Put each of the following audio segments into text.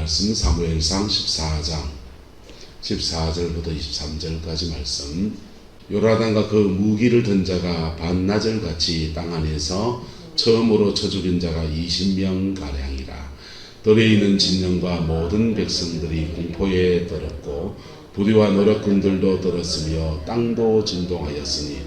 말씀 사무엘상 14장 14절부터 23절까지 말씀. 요나단과 그 무기를 든 자가 반나절같이 땅 안에서 처음으로 쳐 죽인 자가 20명 가량이라. 들에 있는 진영과 모든 백성들이 공포에 떨었고 부리와 노략군들도 떨었으며 땅도 진동하였으니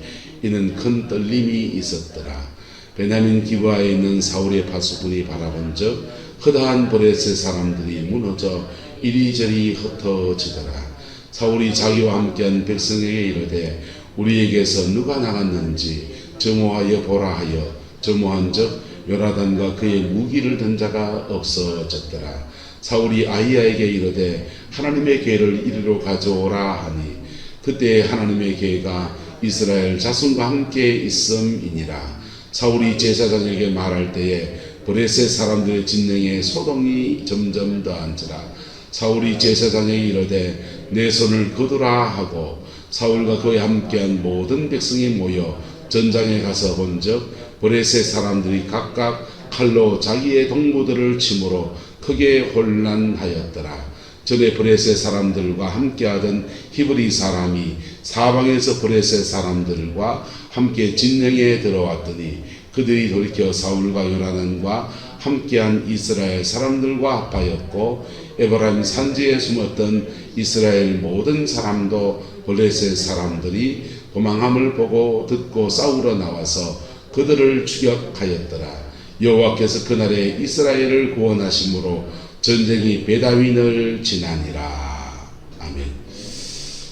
이는 큰 떨림이 있었더라. 베냐민 기브아에 있는 사울의 파수꾼이 바라본즉 허다한 브레셋 사람들이 무너져 이리저리 흩어지더라. 사울이 자기와 함께한 백성에게 이르되 우리에게서 누가 나갔는지 점호하여 보라 하여 점호한즉 요나단과 그의 무기를 든 자가 없어졌더라. 사울이 아히야에게 이르되 하나님의 궤를 이리로 가져오라 하니 그때 하나님의 궤가 이스라엘 자손과 함께 있음이니라. 사울이 제사장에게 말할 때에 브레셋 사람들의 진영에 소동이 점점 더한지라. 사울이 제사장에게 이르되 내 손을 거두라 하고 사울과 그와 함께한 모든 백성이 모여 전장에 가서 본즉 브레셋 사람들이 각각 칼로 자기의 동무들을 치므로 크게 혼란하였더라. 전에 브레셋 사람들과 함께하던 히브리 사람이 사방에서 브레셋 사람들과 함께 진영에 들어왔더니 그들이 돌이켜 사울과 요나단과 함께한 이스라엘 사람들과 합하였고 에브라임 산지에 숨었던 이스라엘 모든 사람도 브레셋 사람들이 도망함을 보고 듣고 싸우러 나와서 그들을 추격하였더라. 여호와께서 그날에 이스라엘을 구원하심으로 전쟁이 베다윈을 지나니라. 아멘.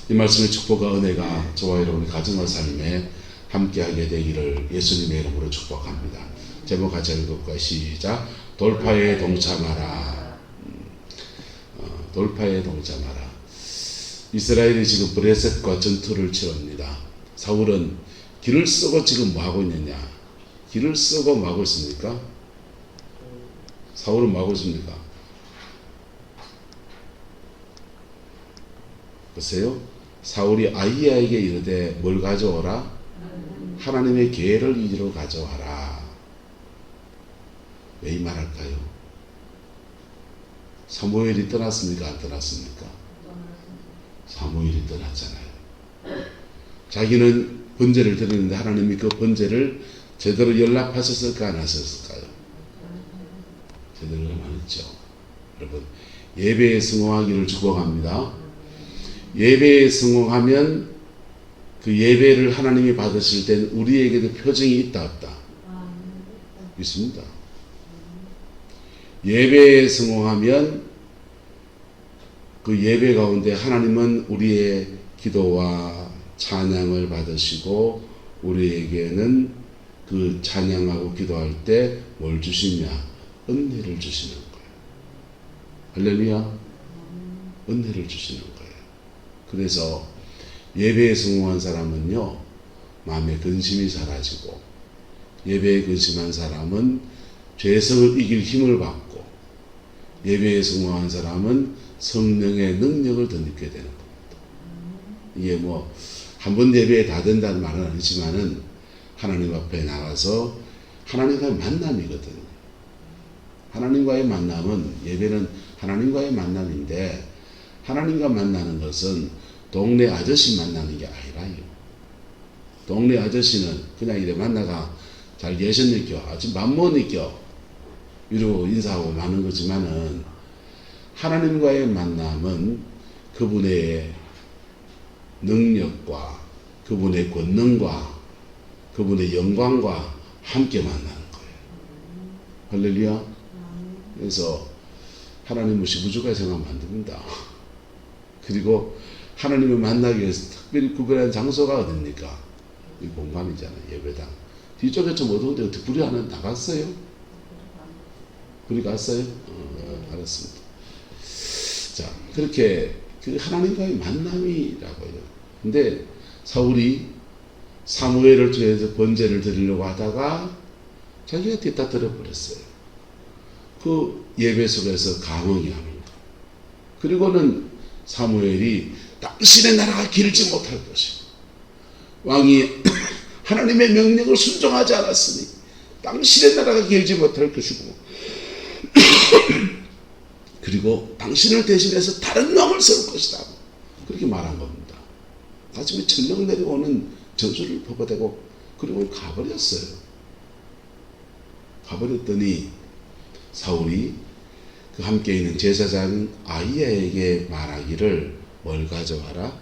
이 말씀의 축복과 은혜가 저와 여러분의 가정과 삶에 함께하게 되기를 예수님의 이름으로 축복합니다. 제목 같이 읽을까요? 시작. 돌파에 동참하라. 돌파에 동참하라. 이스라엘이 지금 브레셋과 전투를 치릅니다. 사울은 길을 쓰고 지금 뭐 하고 있느냐? 길을 쓰고 뭐 하고 있습니까? 사울은 뭐 하고 있습니까? 보세요. 사울이 아히야에게 이르되 뭘 가져오라? 하나님의 궤를 이리로 가져와라. 왜 이 말할까요? 사무엘이 떠났습니까? 안 떠났습니까? 사무엘이 떠났잖아요. 자기는 번제를 드렸는데 하나님이 그 번제를 제대로 연락하셨을까 안 하셨을까요? 제대로 안 했죠. 여러분, 예배에 성공하기를 축복합니다. 예배에 성공하면 그 예배를 하나님이 받으실 땐 우리에게도 표징이 있다 없다? 있습니다. 예배에 성공하면 그 예배 가운데 하나님은 우리의 기도와 찬양을 받으시고 우리에게는 그 찬양하고 기도할 때 뭘 주시냐? 은혜를 주시는 거예요. 할렐루야. 은혜를 주시는 거예요. 그래서 예배에 성공한 사람은요, 마음의 근심이 사라지고, 예배에 근심한 사람은 죄성을 이길 힘을 받고, 예배에 성공한 사람은 성령의 능력을 더 느끼게 되는 겁니다. 이게 뭐 한 번 예배에 다 된다는 말은 아니지만은 하나님 앞에 나가서 하나님과의 만남이거든요. 하나님과의 만남은, 예배는 하나님과의 만남인데 하나님과 만나는 것은 동네 아저씨 만나는 게 아니라요. 동네 아저씨는 그냥 이래 만나가 잘 계셨니껴, 아침 밥 먹니껴 이러고 인사하고 마는 거지만은 하나님과의 만남은 그분의 능력과 그분의 권능과 그분의 영광과 함께 만나는 거예요. 할렐루야. 그래서 하나님은 시부주가 생각하면 안 됩니다. 그리고 하나님을 만나기 위해서 특별히 구별한 장소가 어딥니까? 이 본관이잖아요. 예배당. 뒤쪽에 좀 어두운데 어떻게 불이 하나 나갔어요? 불이 갔어요? 알았습니다. 자, 그렇게 그 하나님과의 만남이라고요. 근데 사울이 사무엘을 통해서 번제를 드리려고 하다가 자기가 뒤따 들어버렸어요. 그 예배 속에서 감흥이 합니다. 그리고는 사무엘이 당신의 나라가 길지 못할 것이고 왕이 하나님의 명령을 순종하지 않았으니 당신의 나라가 길지 못할 것이고 그리고 당신을 대신해서 다른 왕을 세울 것이다. 그렇게 말한 겁니다. 가슴에 철렁 내려오는 저주를 퍼부대고 그리고 가버렸어요. 가버렸더니 사울이 그 함께 있는 제사장 아히야에게 말하기를 뭘 가져와라?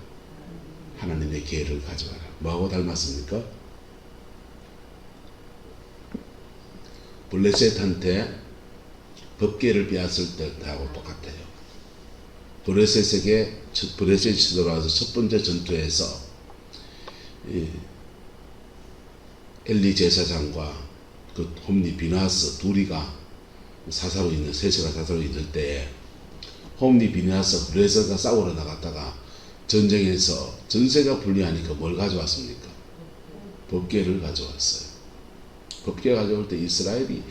하나님의 계를 가져와라. 뭐하고 닮았습니까? 블레셋한테 법궤를 빼앗을 때하고 똑같아요. 블레셋이 들어와서 첫 번째 전투에서 엘리 제사장과 그 홈리 비나스 둘이가 셋이가 사사로 있을 때에 홈리 비나스 블레셋과 싸우러 나갔다가 전쟁에서 전세가 불리하니까 뭘 가져왔습니까? 법궤를 가져왔어요. 법궤 가져올 때 이스라엘이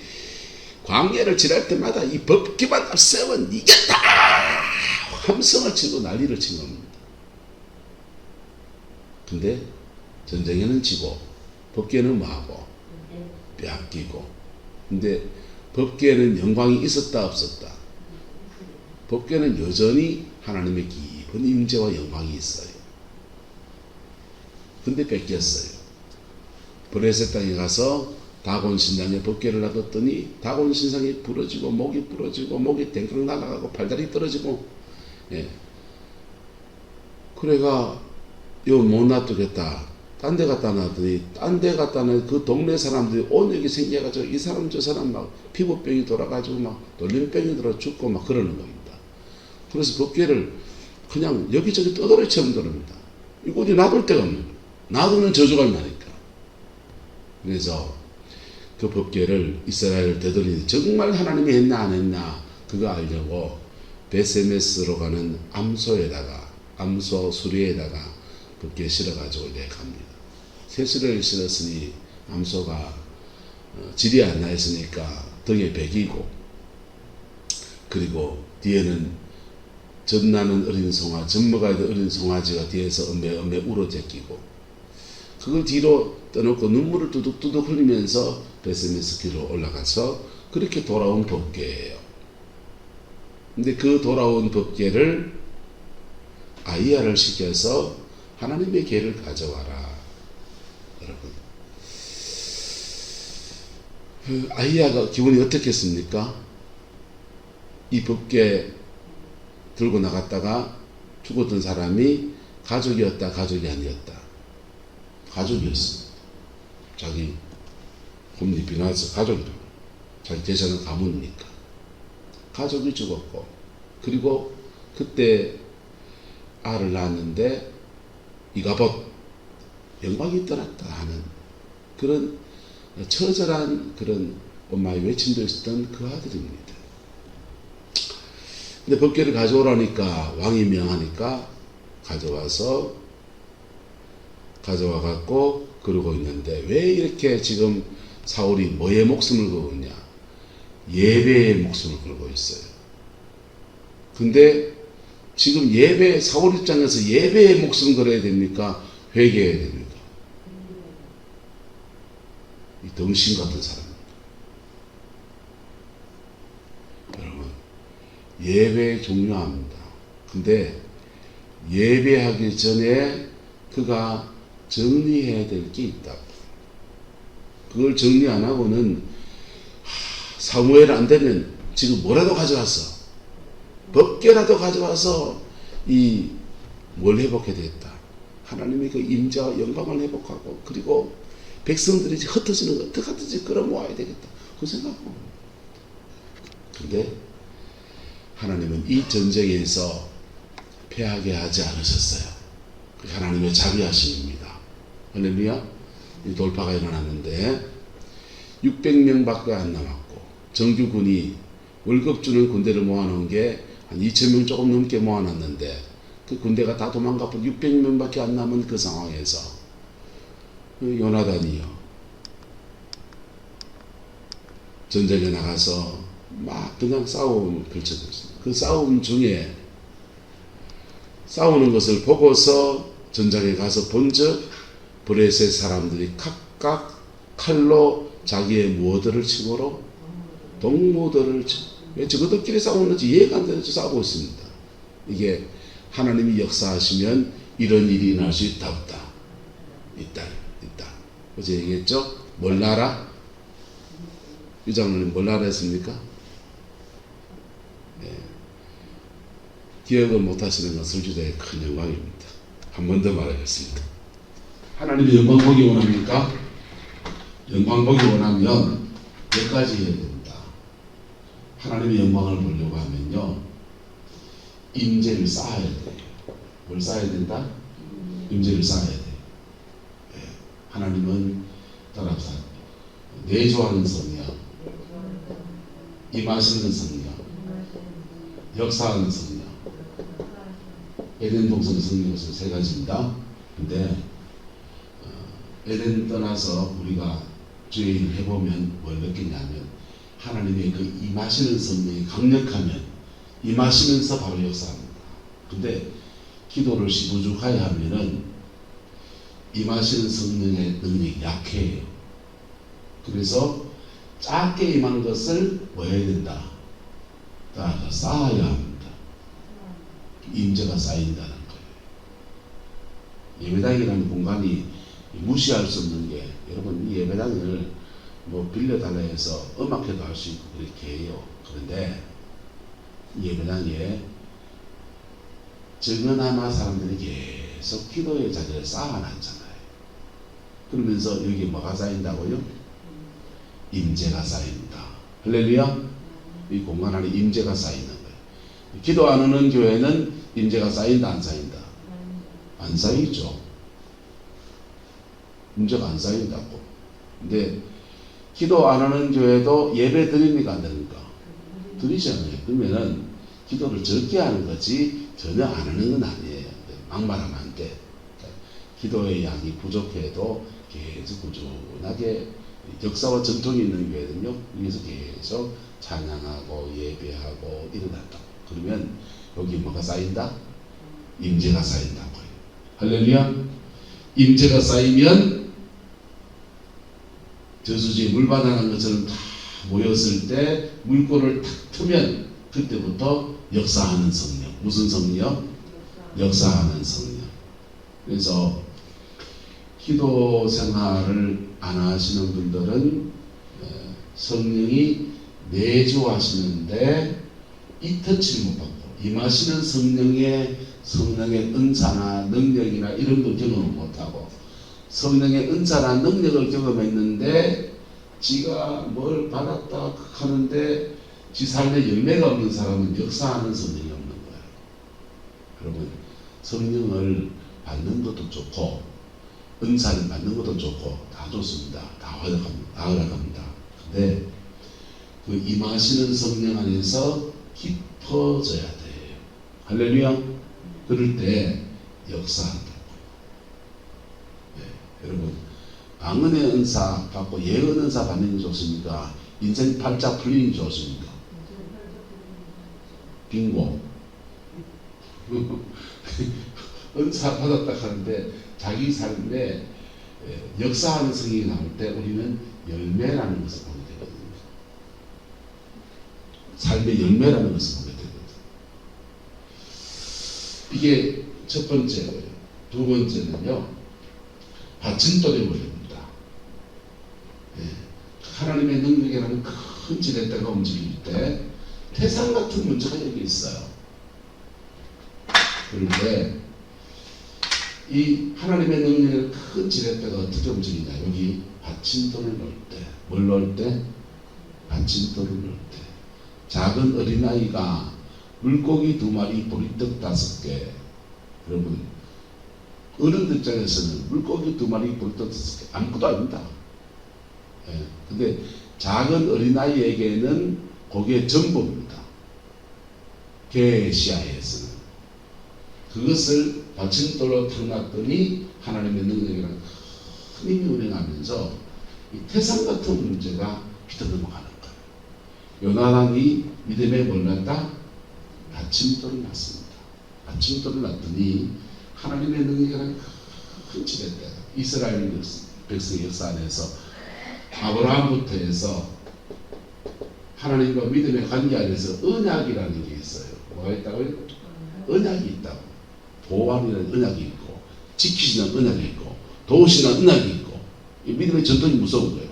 광야를 지날 때마다 이 법궤만 앞세우면 이겼다! 함성을 치고 난리를 친 겁니다. 근데 전쟁에는 지고 법궤는 뭐하고? 빼앗기고. 근데 법궤는 영광이 있었다 없었다? 법궤는 여전히 하나님의 깊은 임재와 영광이 있어요. 근데 뺏겼어요. 블레셋 땅에 가서 다곤 신당에 법궤를 놔뒀더니 다곤 신상이 부러지고 목이 부러지고 목이 댕강 날아가고 팔다리 떨어지고 그래가 이거 못 놔두겠다. 딴 데 갖다 놨더니 딴 데 갖다 놔 그 동네 사람들이 온역이 생겨가지고 이 사람 저 사람 막 피부병이 돌아가지고 막 돌림병이 들어 죽고 막 그러는 겁니다. 그래서 법궤를 그냥 여기저기 떠돌이처럼 돌립니다. 이거 어디 놔둘 데가 없는 거예요. 놔두면 저주가 나니까. 그래서 그 법궤를 이스라엘을 되돌리니 정말 하나님이 했나 안 했나 그거 알려고 베세메스로 가는 암소 수리에다가 법궤 실어가지고 이제 갑니다. 새수레를 실었으니 암소가 질이 안 나 있으니까 등에 베기고 그리고 뒤에는 젖나는 어린 송아, 젖먹어야 될 어린 송아지가 뒤에서 엄매 울어 제끼고 그걸 뒤로 떠놓고 눈물을 뚜둑뚜둑 흘리면서 베세메스 길로 올라가서 그렇게 돌아온 법궤예요. 근데 그 돌아온 법궤를 아히야를 시켜서 하나님의 궤를 가져와라. 여러분, 그 아히야가 기분이 어떻겠습니까? 이 법궤 들고 나갔다가 죽었던 사람이 가족이었다, 가족이 아니었다. 가족이었습니다. 자기 홈리 비나스 가족이라고. 자기 제사는 가문이니까. 가족이 죽었고, 그리고 그때 알을 낳았는데 이가봇 영광이 떠났다 하는 그런 처절한 그런 엄마의 외침도 있었던 그 아들입니다. 근데 법궤를 가져오라니까 왕이 명하니까 가져와 갖고 그러고 있는데 왜 이렇게 지금 사울이 뭐의 목숨을 걸고 있냐? 예배의 목숨을 걸고 있어요. 근데 지금 사울 입장에서 예배의 목숨 걸어야 됩니까? 회개해야 됩니까? 이 덩신 같은 사람입니다. 여러분, 예배 중요합니다. 근데 예배하기 전에 그가 정리해야 될 게 있다. 그걸 정리 안 하고는 사무엘 안 되면 지금 뭐라도 가져왔어. 법궤라도 가져와서 뭘 회복해야 되겠다. 하나님의 그 임재와 영광을 회복하고 그리고 백성들이 흩어지는 거 어떻게 하든지 끌어모아야 되겠다. 그 생각하고. 근데 하나님은 이 전쟁에서 패하게 하지 않으셨어요. 하나님의 자비하심입니다. 할렐루야. 이 돌파가 일어났는데 600명밖에 안 남았고 정규군이 월급 주는 군대를 모아놓은 게 한 2,000명 조금 넘게 모아놨는데 그 군대가 다 도망가고 600명밖에 안 남은 그 상황에서 요나단이요 전쟁에 나가서 막 그냥 싸움을 펼쳐졌습니다. 그 싸움 중에 싸우는 것을 보고서 전장에 가서 본즉 블레셋 사람들이 각각 칼로 자기의 무어들을 치고로 동무들을 치고 왜 저것들끼리 싸우는지 이해가 안 되는지 싸우고 있습니다. 이게 하나님이 역사하시면 이런 일이 날 수 있다 없다? 있다. 어제 얘기했죠? 뭘 알아? 유장로님 뭘 알아 했습니까? 네. 기억을 못하시는 건 설주자의 큰 영광입니다. 한 번 더 말하겠습니다. 하나님의 영광 보기 원합니까? 영광 보기 원하면 몇 가지 해야 됩니다. 하나님의 영광을 보려고 하면요, 임재를 쌓아야 돼요. 뭘 쌓아야 된다? 임재를 쌓아야 돼요. 네. 하나님은 따라서 내조하는 성령, 임하시는 성령, 역사하는 성령, 에덴 동산 성령에서 세 가지입니다. 근데 에덴 떠나서 우리가 주의 일을 해보면 뭘 느끼냐면 하나님의 그 임하시는 성령이 강력하면 임하시면서 바로 역사합니다. 근데 기도를 시부죽하게 하면은 임하시는 성령의 능력이 약해요. 그래서 작게 임한 것을 뭐 해야 된다? 따라서 쌓아야 합니다. 임재가 쌓인다는 거예요. 예배당이라는 공간이 무시할 수 없는 게, 여러분 이 예배당을 뭐 빌려달라 해서 음악회도 할 수 있고 그렇게 해요. 그런데 예배당에 적어나마 사람들이 계속 기도의 자리를 쌓아놨잖아요. 그러면서 여기 뭐가 쌓인다고요? 임재가 쌓인다. 할렐루야. 이 공간 안에 임재가 쌓이는 거예요. 기도 안 하는 교회는 임재가 쌓인다 안 쌓인다? 안 쌓이죠. 임재가 안 쌓인다고. 근데 기도 안 하는 교회도 예배 드립니까 안 드립니까? 드리잖아요. 그러면은 기도를 적게 하는 거지 전혀 안 하는 건 아니에요. 막말하면 안 돼. 기도의 양이 부족해도 계속 꾸준하게 역사와 전통이 있는 교회는요, 여기서 계속 찬양하고 예배하고 일어났다. 그러면 여기 뭐가 쌓인다? 임재가 쌓인다고요. 할렐루야. 임재가 쌓이면 저수지에 물바다라는 것처럼 다 모였을 때 물꼬를 탁 트면 그때부터 역사하는 성령. 무슨 성령? 역사하는 성령. 그래서 기도 생활을 안 하시는 분들은 성령이 내주하시는데 이 터치를 못 받고 임하시는 성령의 은사나 능력이나 이런 걸 경험을 못하고 성령의 은사나 능력을 경험했는데 지가 뭘 받았다 하는데 지 삶에 열매가 없는 사람은 역사하는 성령이 없는 거예요. 여러분, 성령을 받는 것도 좋고 은사를 받는 것도 좋고 다 좋습니다. 다 허락합니다. 근데 그 임하시는 성령 안에서 깊어져야 돼요. 할렐루야. 그럴 때 역사한다고요. 네, 여러분, 방언의 은사 받고 예언 은사 받는 게 좋습니까? 인생 팔자 풀리는 게 좋습니까? 빙고. 은사 받았다 하는데 자기 삶에 역사하는 성령이 나올 때 우리는 열매라는 것을 보게 되거든요. 삶의 열매라는 것을 보게 되거든요. 이게 첫 번째고요. 두 번째는요, 받침돌의 원리입니다. 하나님의 능력이라는 큰 지렛대가 움직일 때 태산 같은 문제가 여기 있어요. 그런데 이 하나님의 능력의 큰 지렛대가 어떻게 움직이냐? 여기 받침돌을 넣을 때, 뭘 넣을 때? 받침돌을 넣을 때. 작은 어린아이가 물고기 2마리, 보리떡 5개. 여러분, 어른들 입장에서는 물고기 2마리, 보리떡 5개 아무것도 아닙니다. 예. 근데 작은 어린아이에게는 그게 전부입니다. 계시아에서는. 그것을 받침돌로 탁 놨더니 하나님의 능력이라는 큰 힘이 운행하면서 이 태산 같은 문제가 비터 넘어가는 거예요. 요나단이 믿음에 몰랐다? 받침돌을 놨습니다. 받침돌을 놨더니 하나님의 능력이라는 큰 지렛대가 이스라엘 백성의 역사 안에서 아브라함부터 해서 하나님과 믿음의 관계 안에서 언약이라는 게 있어요. 뭐가 있다고요? 언약이 있다고. 보호하는 언약이 있고, 지키시는 언약이 있고, 도우시는 언약이 있고, 이 믿음의 전통이 무서운 거예요.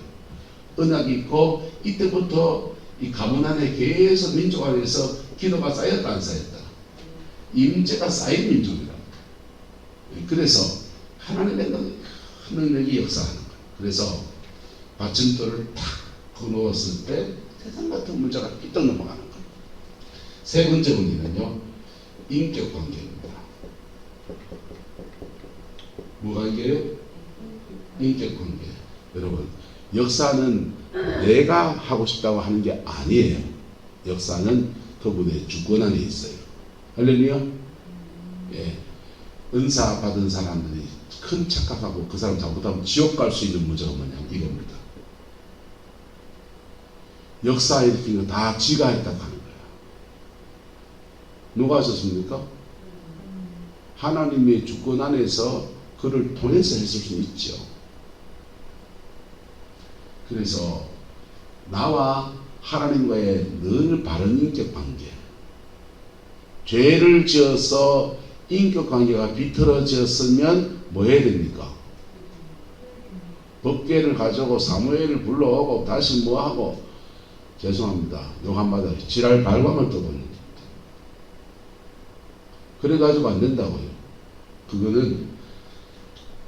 언약이 있고, 이때부터 이 가문 안에 계속 민족 안에서 기도가 쌓였다 안 쌓였다. 임재가 쌓인 민족이라. 그래서 하나님의 능력이 역사하는 거예요. 그래서 받침돌을 탁 그어놓았을 때 세상 같은 문제가 삐떡 넘어가는 거예요. 세 번째 문제는요, 인격 관계입니다. 뭐 관계예요? 인격 관계. 여러분, 역사는 내가 하고 싶다고 하는 게 아니에요. 역사는 그분의 주권 안에 있어요. 할렐루야? 예. 은사 받은 사람들이 큰 착각하고 그 사람 잘못하면 지옥 갈 수 있는 문제가 뭐냐면 이겁니다. 역사 일으킨 거 다 지가 했다고 하는 거야. 누가 하셨습니까? 하나님의 주권 안에서 그를 통해서 했을 수 있죠. 그래서 나와 하나님과의 늘 바른 인격 관계, 죄를 지어서 인격 관계가 비틀어졌으면 뭐 해야 됩니까? 법궤를 가지고 사무엘을 불러오고 다시 뭐하고, 죄송합니다, 욕 한마디 지랄 발광을 떠버립니다. 그래가지고 안 된다고요. 그거는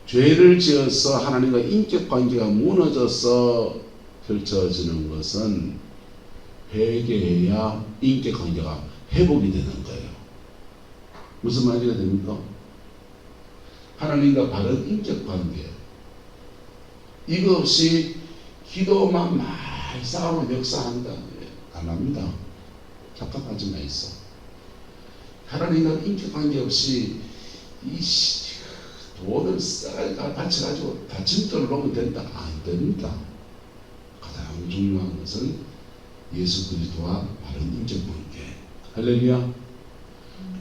죄를 지어서 하나님과 인격 관계가 무너져서 펼쳐지는 것은 회개해야 인격 관계가 회복이 되는 거예요. 무슨 말이가 됩니까? 하나님과 바른 인격 관계. 이거 없이 기도만 많이 쌓으면 역사한다. 안 합니다. 착각하지 마있어. 하나님과 인격 관계 없이 돈을 바쳐가지고 받침돌을 놓으면 된다. 안 됩니다. 가장 중요한 것은 예수 그리스도와 바른 인격 관계. 할렐루야.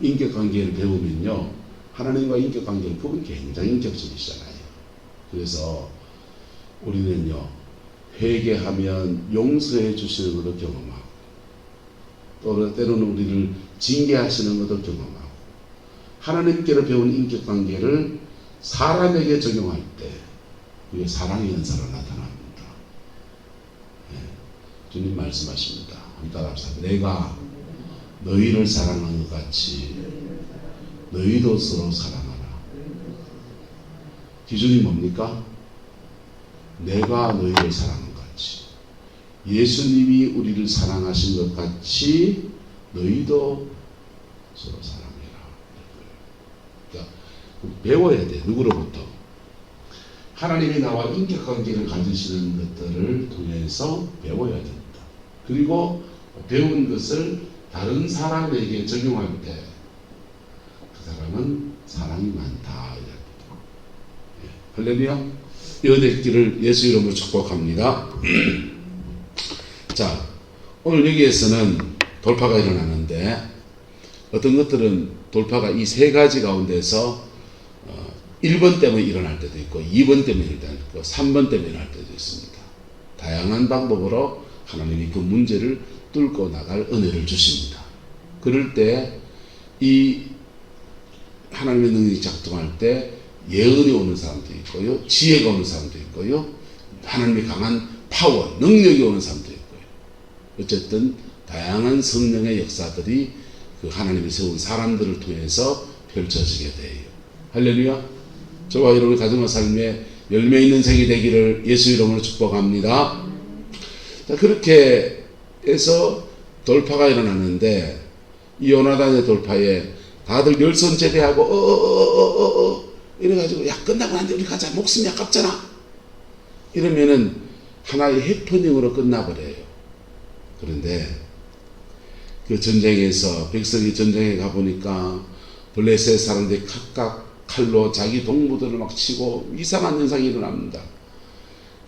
인격 관계를 배우면요, 하나님과 인격 관계를 보면 굉장히 인격적이잖아요. 그래서 우리는요, 회개하면 용서해 주시는 것도 경험하고, 또 때로는 우리를 징계하시는 것도 경험하고, 하나님께로 배운 인격 관계를 사람에게 적용할 때 그게 사랑의 은사로 나타납니다. 네. 주님 말씀하십니다. 한번 따라합시다. 내가 너희를 사랑하는 것 같이 너희도 서로 사랑하라. 기준이 뭡니까? 내가 너희를 사랑한 것 같이, 예수님이 우리를 사랑하신 것 같이 너희도 서로 사랑해라. 그러니까 배워야 돼. 누구로부터? 하나님이 나와 인격관계를 가지시는 것들을 통해서 배워야 됩니다. 그리고 배운 것을 다른 사람에게 적용할 때 그 사람은 사랑이 많다. 예. 할렐루야. 연애길을 예수 이름으로 축복합니다. 자, 오늘 여기에서는 돌파가 일어나는데, 어떤 것들은 돌파가 이 세 가지 가운데서 1번 때문에 일어날 때도 있고, 2번 때문에 일어날 때도 있고, 3번 때문에 일어날 때도 있습니다. 다양한 방법으로 하나님이 그 문제를 뚫고 나갈 은혜를 주십니다. 그럴 때 이 하나님의 능력이 작동할 때 예언이 오는 사람도 있고요, 지혜가 오는 사람도 있고요, 하나님의 강한 파워, 능력이 오는 사람도 있고요. 어쨌든 다양한 성령의 역사들이 그 하나님이 세운 사람들을 통해서 펼쳐지게 돼요. 할렐루야. 저와 여러분의 가정과 삶에 열매 있는 생이 되기를 예수 이름으로 축복합니다. 자, 그렇게 해서 돌파가 일어났는데, 이 요나단의 돌파에 다들 열선 제대하고 이래가지고, 야, 끝나고 난데 우리 가자, 목숨이 아깝잖아, 이러면은 하나의 해프닝으로 끝나버려요. 그런데 그 전쟁에서 백성이 전쟁에 가보니까 블레셋 사람들이 각각 칼로 자기 동무들을 막 치고 이상한 현상이 일어납니다.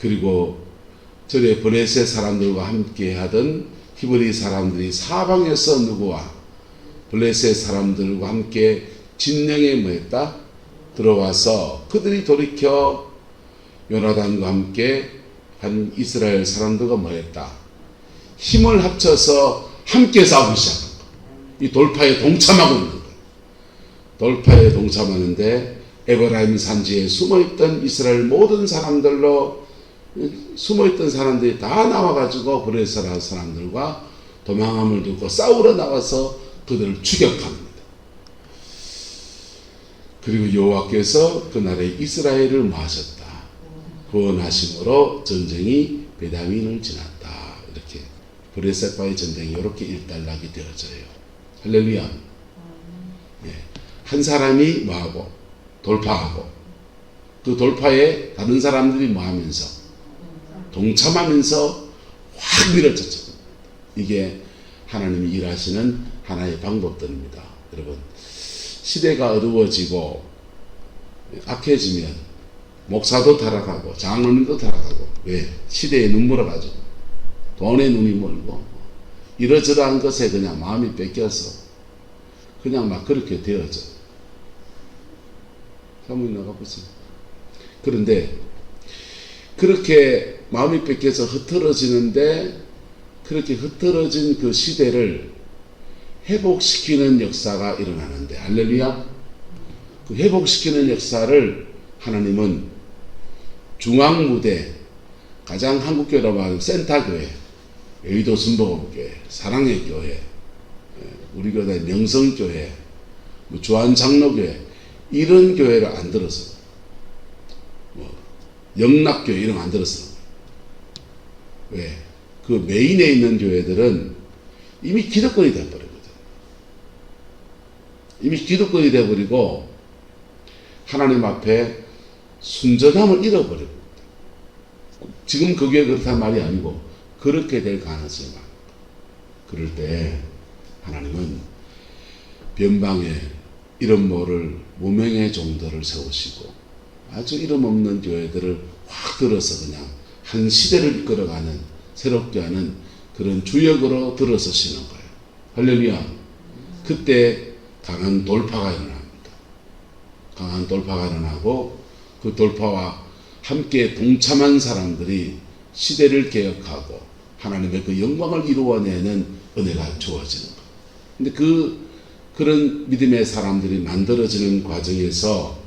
그리고 전에 블레셋 사람들과 함께 하던 히브리 사람들이 사방에서 누구와 블레셋 사람들과 함께 진영에 뭐했다? 들어와서 그들이 돌이켜 요나단과 함께 한 이스라엘 사람들과 뭐했다? 힘을 합쳐서 함께 싸우기 시작한 거예요. 이 돌파에 동참하고 있는 거예요. 돌파에 동참하는데 에브라임 산지에 숨어있던 이스라엘 모든 사람들로 숨어있던 사람들이 다 나와가지고 브레스라 사람들과 도망함을 두고 싸우러 나가서 그들을 추격합니다. 그리고 여호와께서 그날에 이스라엘을 모하셨다. 구원하심으로 전쟁이 베다민을 지났다. 이렇게 브레셋과의 전쟁이 이렇게 일단락이 되어져요. 할렐루야. 예. 한 사람이 뭐하고 돌파하고 그 돌파에 다른 사람들이 뭐하면서 동참하면서 확 밀어쳤죠. 이게 하나님이 일하시는 하나의 방법들입니다. 여러분, 시대가 어두워지고 악해지면 목사도 타락하고 장로님도 타락하고, 왜? 시대에 눈물어가지고 돈에 눈이 멀고 이러저러한 것에 그냥 마음이 뺏겨서 그냥 막 그렇게 되어져. 사모님 나가보세요. 그런데 그렇게 마음이 뺏겨서 흩어지는데, 그렇게 흩어진 그 시대를 회복시키는 역사가 일어나는데, 할렐루야. 그 회복시키는 역사를 하나님은 중앙무대, 가장 한국교회라고 하는 센터교회, 여의도 순복음교회, 사랑의 교회, 우리 교회 명성교회, 주한장로교회, 이런 교회를 안 들어서, 영락교회 이런 거 안 들었어. 왜? 그 메인에 있는 교회들은 이미 기득권이 되어버리거든. 이미 기득권이 되어버리고 하나님 앞에 순전함을 잃어버리고, 지금 그 교회 그렇단 말이 아니고 그렇게 될 가능성이 많아. 그럴 때 하나님은 변방에 이름 모를 무명의 종들을 세우시고 아주 이름 없는 교회들을 확 들어서 그냥 한 시대를 이끌어가는, 새롭게 하는 그런 주역으로 들어서시는 거예요. 할렐루야. 그때 강한 돌파가 일어납니다. 강한 돌파가 일어나고 그 돌파와 함께 동참한 사람들이 시대를 개혁하고 하나님의 그 영광을 이루어내는 은혜가 주어지는 거예요. 근데 그런 믿음의 사람들이 만들어지는 과정에서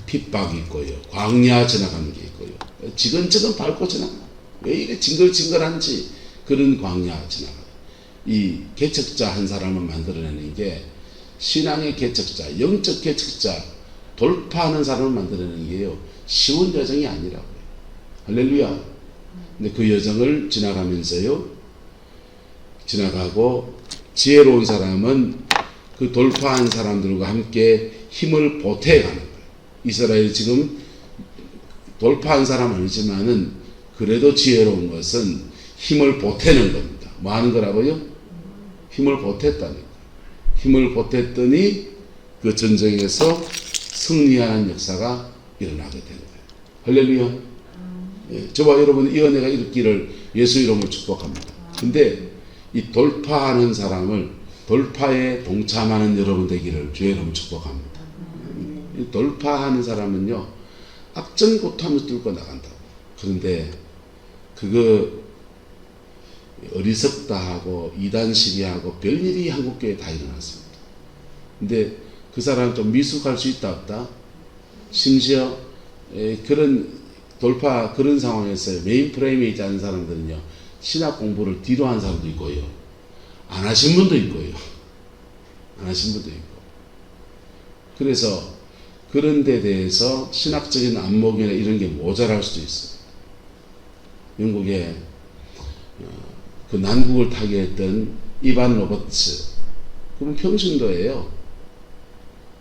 핍박이 있고요. 광야 지나가는 게 있고요. 지근지근 밟고 지나가. 왜 이래 징글징글한지, 그런 광야 지나가. 이 개척자 한 사람을 만들어내는 게, 신앙의 개척자, 영적 개척자, 돌파하는 사람을 만들어내는 게요, 쉬운 여정이 아니라고요. 할렐루야. 근데 그 여정을 지나가면서요, 지나가고 지혜로운 사람은 그 돌파한 사람들과 함께 힘을 보태가는 거예요. 이스라엘이 지금 돌파한 사람은 아니지만은 그래도 지혜로운 것은 힘을 보태는 겁니다. 뭐 하는 거라고요? 힘을 보탰다니까. 힘을 보탰더니 그 전쟁에서 승리하는 역사가 일어나게 된 거예요. 할렐루야. 예, 저와 여러분 이 은혜가 있기를 예수 이름으로 축복합니다. 근데 이 돌파하는 사람을, 돌파에 동참하는 여러분 되기를 주의 이름으로 축복합니다. 돌파하는 사람은요, 악전고탐을 뚫고 나간다고. 그런데 그거 어리석다 하고 이단 시리하고 별일이 한국교회에 다 일어났습니다. 근데 그 사람은 좀 미숙할 수 있다 없다. 심지어 그런 돌파, 그런 상황에서 메인 프레임에 있지 않은 사람들은요, 신학 공부를 뒤로 한 사람도 있고요, 안 하신 분도 있고요, 안 하신 분도 있고. 그래서 그런 데 대해서 신학적인 안목이나 이런 게 모자랄 수도 있어요. 영국에 그 난국을 타게 했던 이반 로버츠, 그분 평신도예요.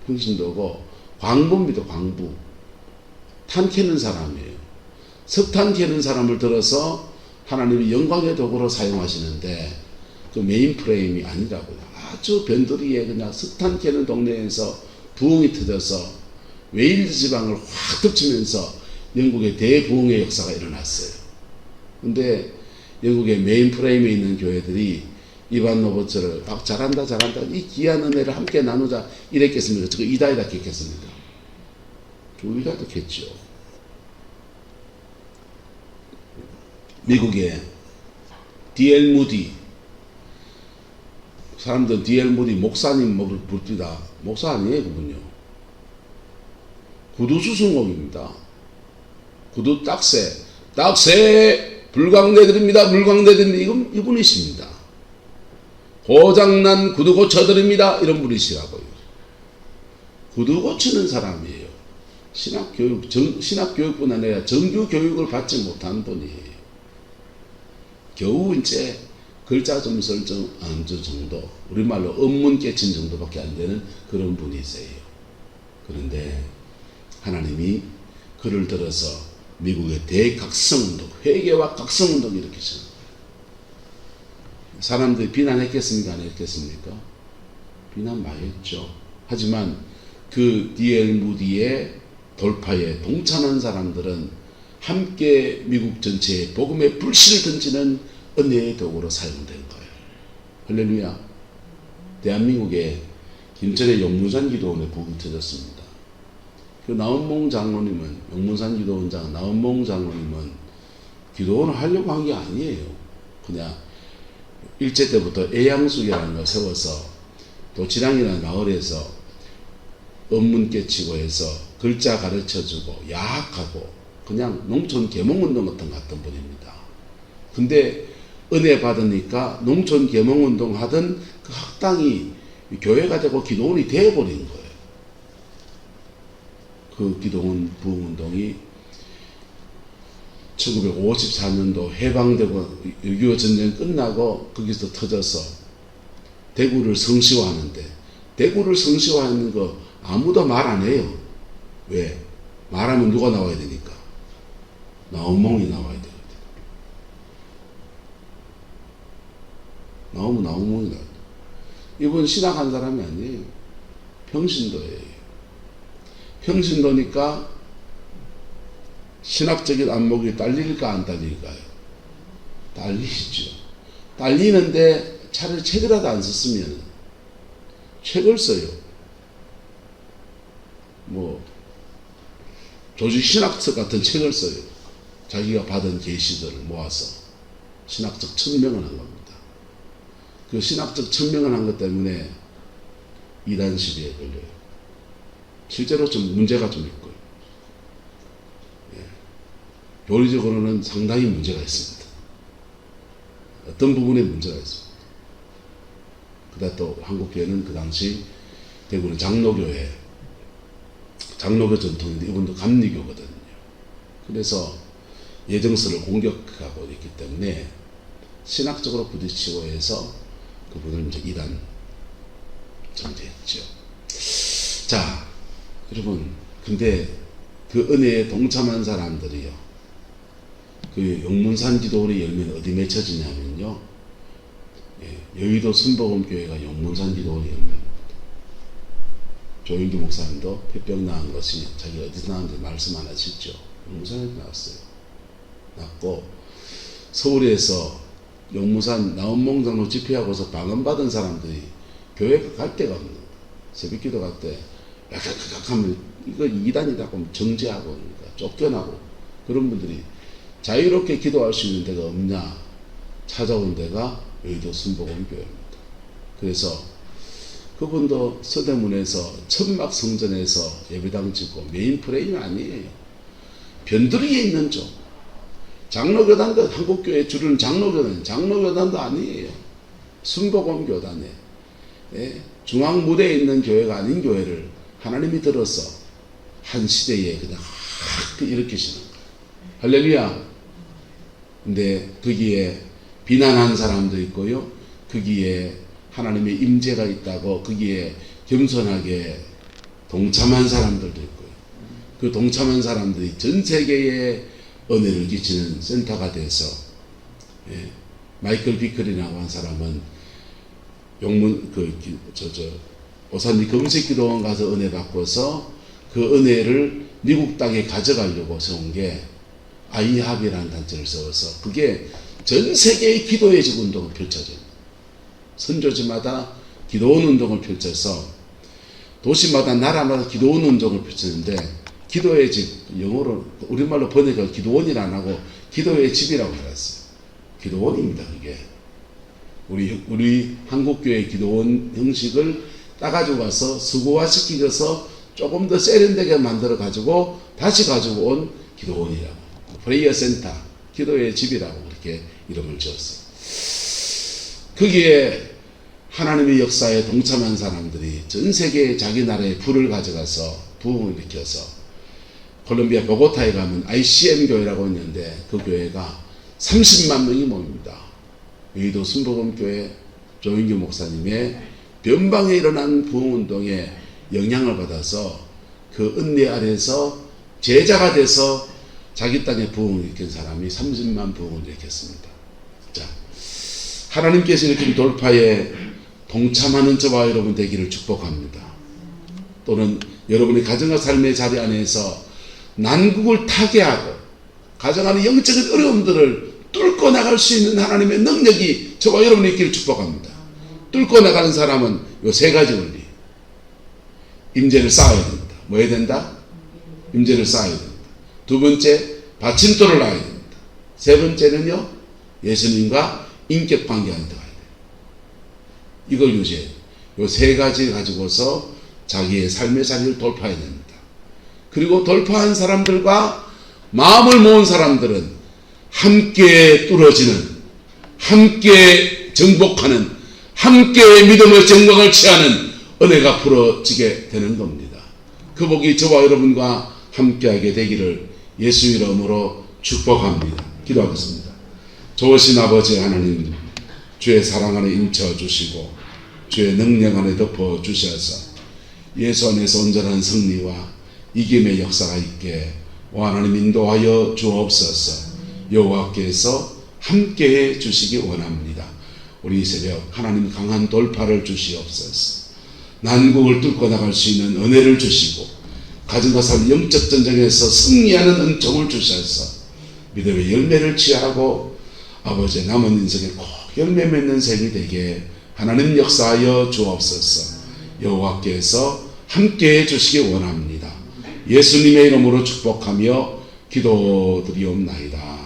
평신도고 광부입니다. 광부. 탄 캐는 사람이에요. 석탄 캐는 사람을 들어서 하나님이 영광의 도구로 사용하시는데 그 메인 프레임이 아니라고요. 아주 변두리에 그냥 석탄 캐는 동네에서 부흥이 터져서 웨일즈 지방을 확 덮치면서 영국의 대부흥의 역사가 일어났어요. 근데 영국의 메인 프레임에 있는 교회들이 이반 로버츠를 잘한다 이 귀한 은혜를 함께 나누자 이랬겠습니까? 저거 이다이다 겠겠습니까? 조이다도 겠죠. 미국에 D.L. 무디. 사람들은 D.L. 무디 목사님 부릅니다. 목사 아니에요, 그분요. 구두 수승공입니다. 구두 딱새 불광내드립니다. 이분이십니다. 고장난 구두 고쳐드립니다. 이런 분이시라고요. 구두 고치는 사람이에요. 신학교육뿐 아니라 정규교육을 받지 못한 분이에요. 겨우 이제 글자 좀 설정 안 정도, 우리말로 언문 깨친 정도밖에 안 되는 그런 분이세요. 그런데 하나님이 그를 들어서 미국의 대각성운동, 회개와 각성운동을 일으키셨습니다. 사람들이 비난했겠습니까? 안 했겠습니까? 비난 많이 했죠. 하지만 그 D.L. 무디의 돌파에 동참한 사람들은 함께 미국 전체에 복음의 불씨를 던지는 은혜의 도구로 사용된 거예요. 할렐루야. 대한민국에 김천의 용문산 기도원에 복음이 터졌습니다. 그 나은몽 장로님은, 용문산 기도원장 나은몽 장로님은 기도원을 하려고 한 게 아니에요. 그냥 일제 때부터 애양숙이라는 걸 세워서 도치랑이라는 마을에서 언문 깨치고 해서 글자 가르쳐주고 야학하고 그냥 농촌 계몽운동 같은 거 했던 분입니다. 근데 은혜 받으니까 농촌 계몽운동 하던 그 학당이 교회가 되고 기도원이 되어버린 거예요. 그 기도원 부흥운동이 1954년도 해방되고 6.25 전쟁 끝나고 거기서 터져서 대구를 성시화하는데, 대구를 성시화하는 거 아무도 말 안 해요. 왜? 말하면 누가 나와야 되니까. 나은몽이 나와야 되거든. 나오면 나은몽이 나와야 돼. 이분 신학한 사람이 아니에요. 평신도예요. 평신도니까 신학적인 안목이 딸릴까 안 딸릴까요? 딸리시죠. 딸리는데 차라리 책이라도 안 썼으면 책을 써요. 뭐 조직 신학책 같은 책을 써요. 자기가 받은 계시들을 모아서 신학적 천명을 한 겁니다. 그 신학적 천명을 한 것 때문에 이단 시비에 걸려요. 실제로 좀 문제가 좀 있고요. 교리적으로는 상당히 문제가 있습니다. 어떤 부분에 문제가 있습니다. 그다음 또 한국교회는 그 당시 대구는 장로교회, 장로교 전통인데 이분도 감리교거든요. 그래서 예정서를 공격하고 있기 때문에 신학적으로 부딪히고 해서 그분을 이제 이단 정죄했죠. 자, 여러분, 근데 그 은혜에 동참한 사람들이요, 그 용문산 기도원의 열매는 어디 맺혀지냐면요, 여의도 순복음교회가 용문산 기도원의 열매입니다. 조윤기 목사님도 폐병 나은 것이 자기가 어디서 나왔는지 말씀 안 하셨죠. 용문산에서 나왔어요. 났고, 서울에서 용문산 나은몽 장로 집회하고서 방언받은 사람들이 교회 갈 데가 없는 거예요. 새벽기도 갈 때 약간 하면 이거 이단이라고 정죄하고 그러니까 쫓겨나고, 그런 분들이 자유롭게 기도할 수 있는 데가 없냐 찾아온 데가 여의도 순복음교회입니다. 그래서 그분도 서대문에서 천막 성전에서 예배당 짓고 메인 프레임이 아니에요. 변두리에 있는 쪽. 장로교단도 한국교회 주류는 장로교단도 아니에요. 순복음교단에 중앙 무대에 있는 교회가 아닌 교회를 하나님이 들어서 한 시대에 그냥 일으키시는 거예요. 할렐루야. 근데 거기에 비난한 사람도 있고요, 거기에 하나님의 임재가 있다고 거기에 겸손하게 동참한 사람들도 있고요. 그 동참한 사람들이 전 세계에 은혜를 끼치는 센터가 돼서, 마이클 비클이라고 한 사람은 용문 오산리 금식기도원 가서 은혜 받고서 그 은혜를 미국 땅에 가져가려고 세운 게 아이합이라는 단체를 세워서 그게 전 세계의 기도의 집 운동을 펼쳐져요. 선교지마다 기도원 운동을 펼쳐서 도시마다 나라마다 기도원 운동을 펼쳤는데, 기도의 집, 영어로 우리말로 번역을 기도원이라 안 하고 기도의 집이라고 해놨어요. 기도원입니다, 그게. 우리 한국교회 기도원 형식을 따가지고 와서 수고화시키셔서 조금 더 세련되게 만들어 가지고 다시 가지고 온 기도원이라고, 프레이어 센터, 기도의 집이라고 그렇게 이름을 지었어요. 거기에 하나님의 역사에 동참한 사람들이 전 세계에 자기 나라의 불을 가져가서 부흥을 일으켜서, 콜롬비아 보고타에 가면 ICM 교회라고 있는데 그 교회가 30만 명이 모입니다. 여의도 순복음교회 조인규 목사님의 변방에 일어난 부흥운동에 영향을 받아서 그 은혜 아래에서 제자가 돼서 자기 땅에 부흥을 일으킨 사람이 30만 부흥을 일으켰습니다. 자, 하나님께서 일으킨 돌파에 동참하는 저와 여러분 되기를 축복합니다. 또는 여러분의 가정과 삶의 자리 안에서 난국을 타개하고 가정 안의 영적인 어려움들을 뚫고 나갈 수 있는 하나님의 능력이 저와 여러분의 있기를 축복합니다. 뚫고 나가는 사람은 요 세 가지 원리. 임재를 쌓아야 된다. 뭐 해야 된다? 임재를 쌓아야 된다. 두 번째, 받침돌을 놔야 된다. 세 번째는요, 예수님과 인격 관계하는 데 가야 돼요. 이걸 유지해야 돼요. 요 세 가지 가지고서 자기의 삶의 자리를 돌파해야 됩니다. 그리고 돌파한 사람들과 마음을 모은 사람들은 함께 뚫어지는, 함께 정복하는, 함께 믿음의 정복을 취하는 은혜가 풀어지게 되는 겁니다. 그 복이 저와 여러분과 함께하게 되기를 예수 이름으로 축복합니다. 기도하겠습니다. 좋으신 아버지 하나님, 주의 사랑 안에 임쳐 주시고 주의 능력 안에 덮어 주셔서 예수 안에서 온전한 승리와 이김의 역사가 있게 하나님 인도하여 주옵소서. 여호와께서 함께해 주시기 원합니다. 우리 이 새벽 하나님 강한 돌파를 주시옵소서. 난국을 뚫고 나갈 수 있는 은혜를 주시고 가정과 삶 영적 전쟁에서 승리하는 은총을 주셔서 믿음의 열매를 취하고 아버지의 남은 인생에 꼭 열매 맺는 생이 되게 하나님 역사하여 주옵소서. 여호와께서 함께해 주시기 원합니다. 예수님의 이름으로 축복하며 기도드리옵나이다.